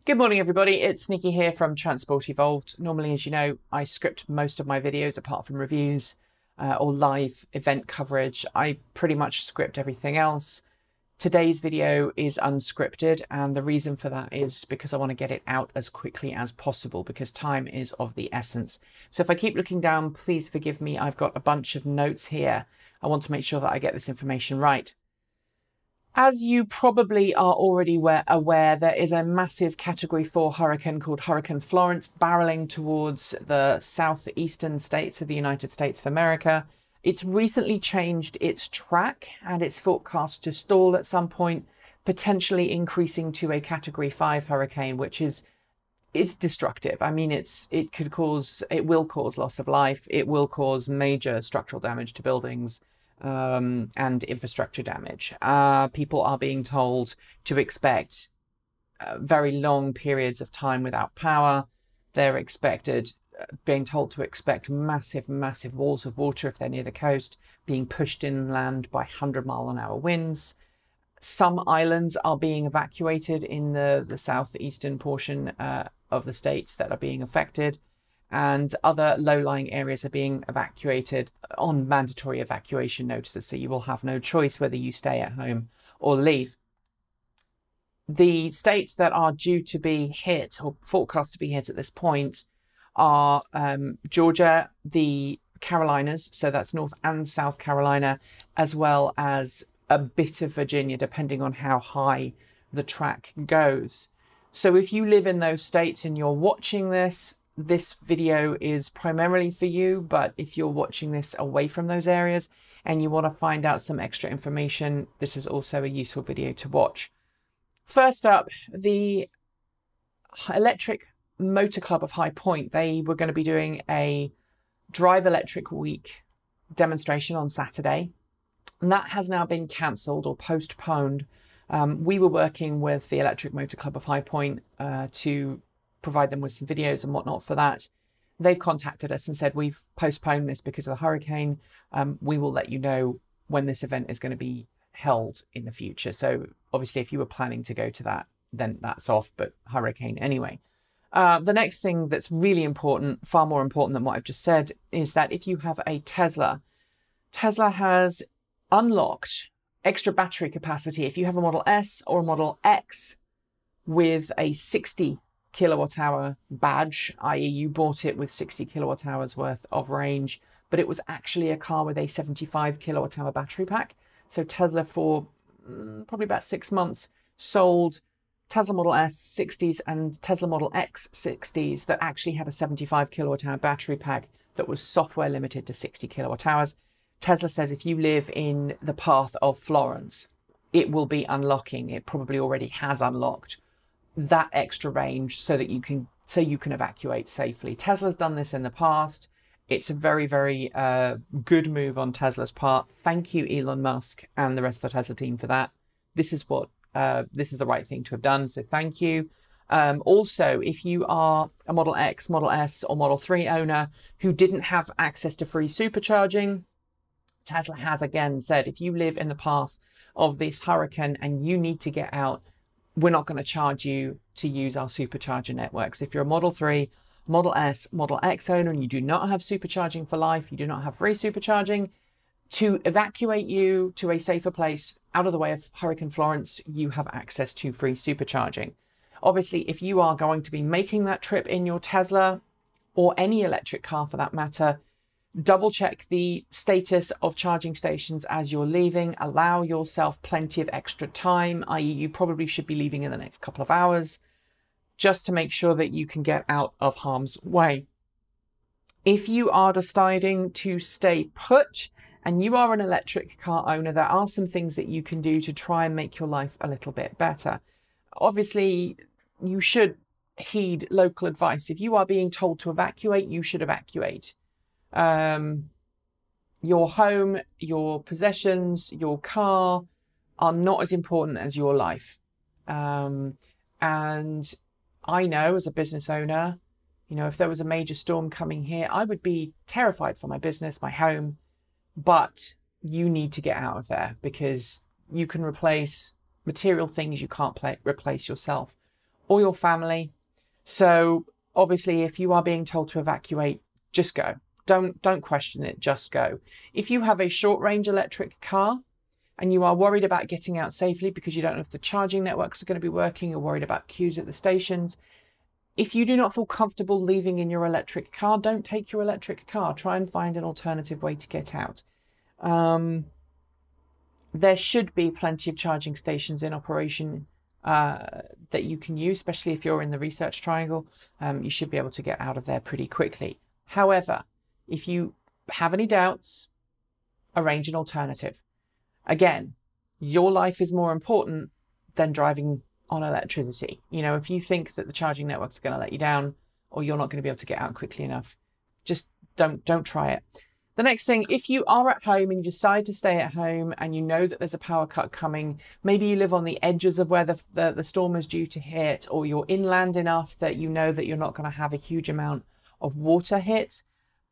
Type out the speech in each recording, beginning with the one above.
Good morning, everybody. It's Nikki here from Transport Evolved. Normally, as you know, I script most of my videos apart from reviews or live event coverage. I pretty much script everything else. Today's video is unscripted, and the reason for that is because I want to get it out as quickly as possible because time is of the essence. So if I keep looking down, please forgive me. I've got a bunch of notes here. I want to make sure that I get this information right. As you probably are already aware, there is a massive Category 4 hurricane called Hurricane Florence barreling towards the southeastern states of the United States of America. It's recently changed its track and it's forecast to stall at some point, potentially increasing to a Category 5 hurricane, which it's destructive. I mean, it will cause loss of life. It will cause major structural damage to buildings. And infrastructure damage. People are being told to expect very long periods of time without power. They're being told to expect massive walls of water if they're near the coast, being pushed inland by 100-mile-an-hour winds. Some islands are being evacuated in the southeastern portion of the states that are being affected. And other low-lying areas are being evacuated on mandatory evacuation notices, so you will have no choice whether you stay at home or leave. The states that are due to be hit or forecast to be hit at this point are Georgia, the Carolinas, so that's North and South Carolina, as well as a bit of Virginia, depending on how high the track goes. So if you live in those states and you're watching this video is primarily for you, but if you're watching this away from those areas and you want to find out some extra information, this is also a useful video to watch. First up, the Electric Motor Club of High Point. They were going to be doing a Drive Electric Week demonstration on Saturday, and that has now been cancelled or postponed. We were working with the Electric Motor Club of High Point to provide them with some videos and whatnot for that. They've contacted us and said, we've postponed this because of the hurricane. We will let you know when this event is going to be held in the future. So obviously if you were planning to go to that, then that's off, but hurricane anyway. The next thing that's really important, far more important than what I've just said, is that if you have a Tesla has unlocked extra battery capacity. If you have a Model S or a Model X with a 60 kilowatt hour badge, i.e. you bought it with 60 kilowatt hours worth of range, but it was actually a car with a 75 kilowatt hour battery pack. So Tesla, for probably about 6 months, sold Tesla Model S 60s and Tesla Model X 60s that actually had a 75 kilowatt hour battery pack that was software limited to 60 kilowatt hours. Tesla says if you live in the path of Florence, it will be unlocking. It probably already has unlocked that extra range so that you can evacuate safely. Tesla's done this in the past. It's a very good move on Tesla's part. Thank you, Elon Musk and the rest of the Tesla team, for that. This is the right thing to have done, so thank you. Also, if you are a Model X, Model S or Model 3 owner who didn't have access to free supercharging, Tesla has again said if you live in the path of this hurricane and you need to get out, we're not going to charge you to use our supercharger networks. If you're a Model 3, Model S, Model X owner and you do not have supercharging for life, you do not have free supercharging, to evacuate you to a safer place out of the way of Hurricane Florence, you have access to free supercharging. Obviously, if you are going to be making that trip in your Tesla or any electric car for that matter, double check the status of charging stations as you're leaving. Allow yourself plenty of extra time, i.e. you probably should be leaving in the next couple of hours, just to make sure that you can get out of harm's way. If you are deciding to stay put and you are an electric car owner, there are some things that you can do to try and make your life a little bit better. Obviously, you should heed local advice. If you are being told to evacuate, you should evacuate. Your home, your possessions, your car are not as important as your life. And I know as a business owner, you know, if there was a major storm coming here, I would be terrified for my business, my home, but you need to get out of there because you can replace material things you can't replace yourself. or your family. So obviously, if you are being told to evacuate, just go. Don't question it, just go. If you have a short range electric car and you are worried about getting out safely because you don't know if the charging networks are going to be working, you're worried about queues at the stations, if you do not feel comfortable leaving in your electric car, don't take your electric car. Try and find an alternative way to get out. There should be plenty of charging stations in operation that you can use, especially if you're in the research triangle. You should be able to get out of there pretty quickly. However, if you have any doubts, arrange an alternative. Again, your life is more important than driving on electricity. You know, if you think that the charging network's going to let you down or you're not going to be able to get out quickly enough, just don't try it. The next thing, if you are at home and you decide to stay at home and you know that there's a power cut coming, maybe you live on the edges of where the storm is due to hit, or you're inland enough that you know that you're not going to have a huge amount of water hit,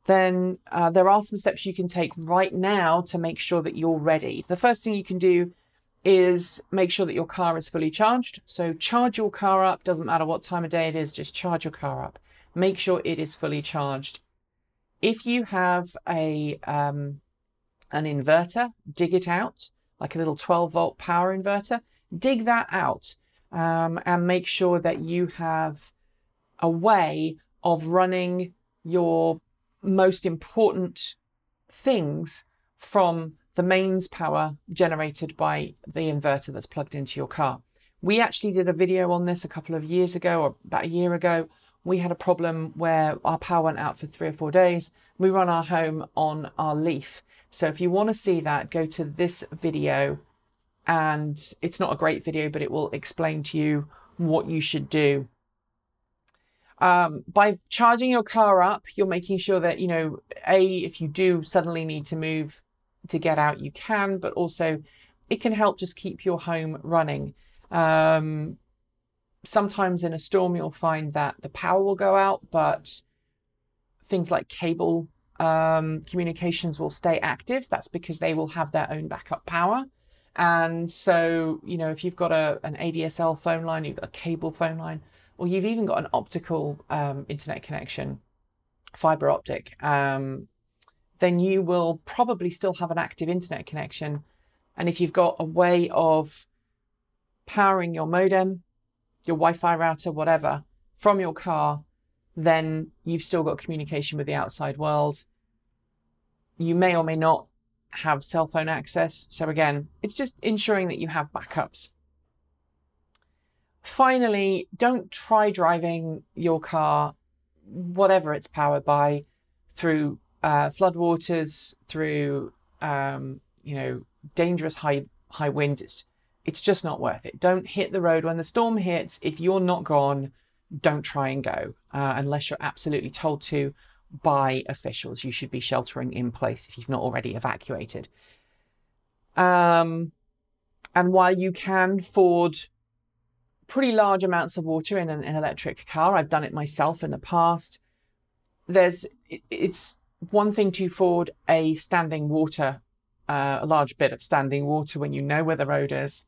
then there are some steps you can take right now to make sure that you're ready. The first thing you can do is make sure that your car is fully charged. So charge your car up, doesn't matter what time of day it is, just charge your car up. Make sure it is fully charged. If you have an inverter, dig it out, like a little 12-volt power inverter, dig that out and make sure that you have a way of running your most important things from the mains power generated by the inverter that's plugged into your car. We actually did a video on this a couple of years ago, or about a year ago. We had a problem where our power went out for 3 or 4 days. We run our home on our Leaf. So if you want to see that, go to this video, and it's not a great video, but it will explain to you what you should do. By charging your car up, you're making sure that, you know, if you do suddenly need to move to get out, you can, but also it can help just keep your home running. Sometimes in a storm, you'll find that the power will go out, but things like cable communications will stay active. That's because they will have their own backup power. And so, you know, if you've got an ADSL phone line, you've got a cable phone line, or you've even got an optical internet connection, fiber optic, then you will probably still have an active internet connection. And if you've got a way of powering your modem, your Wi-Fi router, whatever, from your car, then you've still got communication with the outside world. You may or may not have cell phone access. So again, it's just ensuring that you have backups. Finally, don't try driving your car, whatever it's powered by, through floodwaters, through you know, dangerous high wind. It's just not worth it. Don't hit the road when the storm hits. If you're not gone, don't try and go unless you're absolutely told to by officials. You should be sheltering in place if you've not already evacuated. And while you can ford pretty large amounts of water in an electric car, I've done it myself in the past, it's one thing to ford a standing water, a large bit of standing water when you know where the road is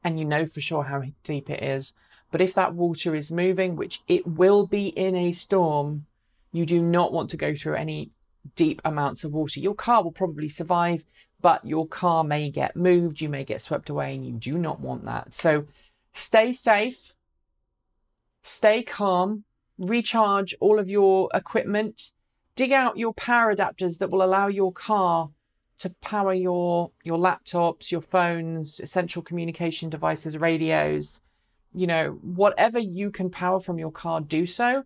and you know for sure how deep it is. But if that water is moving, which it will be in a storm, you do not want to go through any deep amounts of water. Your car will probably survive, but your car may get moved, you may get swept away, and you do not want that. So stay safe, stay calm, recharge all of your equipment, dig out your power adapters that will allow your car to power your laptops, your phones, essential communication devices, radios, you know, whatever you can power from your car, do so.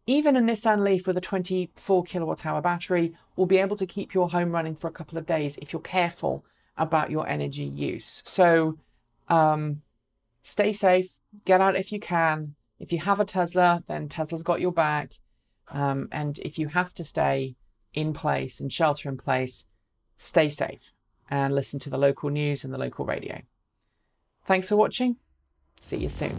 Even a Nissan Leaf with a 24 kilowatt hour battery will be able to keep your home running for a couple of days if you're careful about your energy use. So stay safe, get out if you can. If you have a Tesla, then Tesla's got your back. And if you have to stay in place and shelter in place, stay safe and listen to the local news and the local radio. Thanks for watching. See you soon.